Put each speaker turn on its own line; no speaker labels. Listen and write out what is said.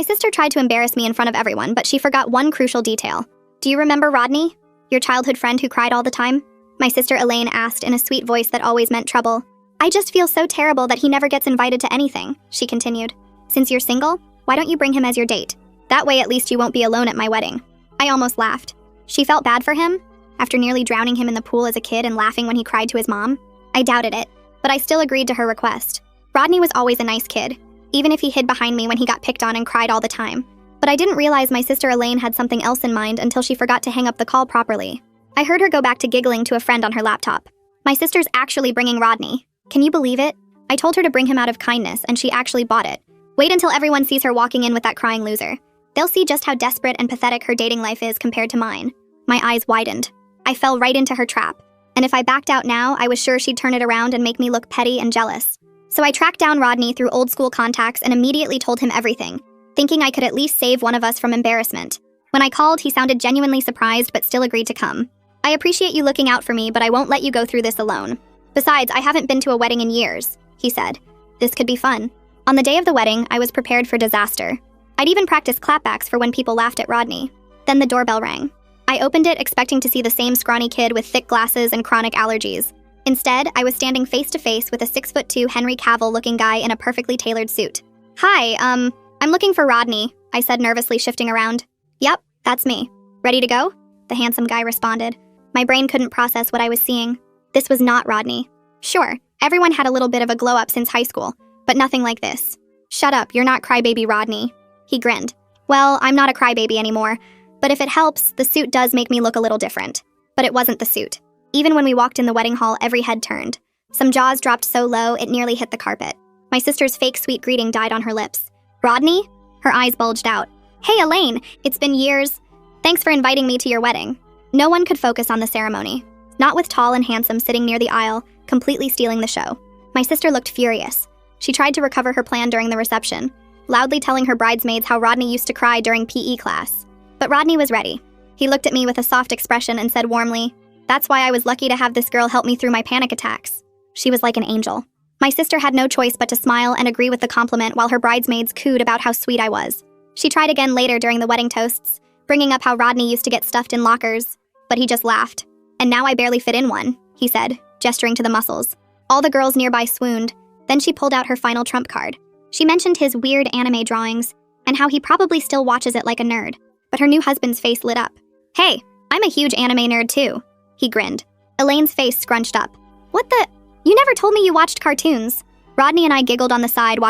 My sister tried to embarrass me in front of everyone, but she forgot one crucial detail. Do you remember Rodney? Your childhood friend who cried all the time? My sister Elaine asked in a sweet voice that always meant trouble. I just feel so terrible that he never gets invited to anything, she continued. Since you're single, why don't you bring him as your date? That way at least you won't be alone at my wedding. I almost laughed. She felt bad for him? After nearly drowning him in the pool as a kid and laughing when he cried to his mom? I doubted it, but I still agreed to her request. Rodney was always a nice kid, even if he hid behind me when he got picked on and cried all the time. But I didn't realize my sister Elaine had something else in mind until she forgot to hang up the call properly. I heard her go back to giggling to a friend on her laptop. My sister's actually bringing Rodney. Can you believe it? I told her to bring him out of kindness, and she actually bought it. Wait until everyone sees her walking in with that crying loser. They'll see just how desperate and pathetic her dating life is compared to mine. My eyes widened. I fell right into her trap. And if I backed out now, I was sure she'd turn it around and make me look petty and jealous. So I tracked down Rodney through old school contacts and immediately told him everything, thinking I could at least save one of us from embarrassment. When I called, he sounded genuinely surprised but still agreed to come. I appreciate you looking out for me, but I won't let you go through this alone. Besides, I haven't been to a wedding in years, he said. This could be fun. On the day of the wedding, I was prepared for disaster. I'd even practiced clapbacks for when people laughed at Rodney. Then the doorbell rang. I opened it expecting to see the same scrawny kid with thick glasses and chronic allergies. Instead, I was standing face to face with a 6'2" Henry Cavill-looking guy in a perfectly tailored suit. Hi, I'm looking for Rodney, I said nervously shifting around. Yep, that's me. Ready to go? The handsome guy responded. My brain couldn't process what I was seeing. This was not Rodney. Sure, everyone had a little bit of a glow-up since high school, but nothing like this. Shut up, you're not crybaby Rodney. He grinned. Well, I'm not a crybaby anymore, but if it helps, the suit does make me look a little different. But it wasn't the suit. Even when we walked in the wedding hall, every head turned. Some jaws dropped so low, it nearly hit the carpet. My sister's fake sweet greeting died on her lips. Rodney? Her eyes bulged out. Hey, Elaine, it's been years. Thanks for inviting me to your wedding. No one could focus on the ceremony. Not with tall and handsome sitting near the aisle, completely stealing the show. My sister looked furious. She tried to recover her plan during the reception, loudly telling her bridesmaids how Rodney used to cry during PE class. But Rodney was ready. He looked at me with a soft expression and said warmly, "That's why I was lucky to have this girl help me through my panic attacks." She was like an angel. My sister had no choice but to smile and agree with the compliment while her bridesmaids cooed about how sweet I was. She tried again later during the wedding toasts, bringing up how Rodney used to get stuffed in lockers, but he just laughed. And now I barely fit in one, he said, gesturing to the muscles. All the girls nearby swooned. Then she pulled out her final trump card. She mentioned his weird anime drawings and how he probably still watches it like a nerd. But her new husband's face lit up. Hey, I'm a huge anime nerd too. He grinned. Elaine's face scrunched up. What the? You never told me you watched cartoons. Rodney and I giggled on the side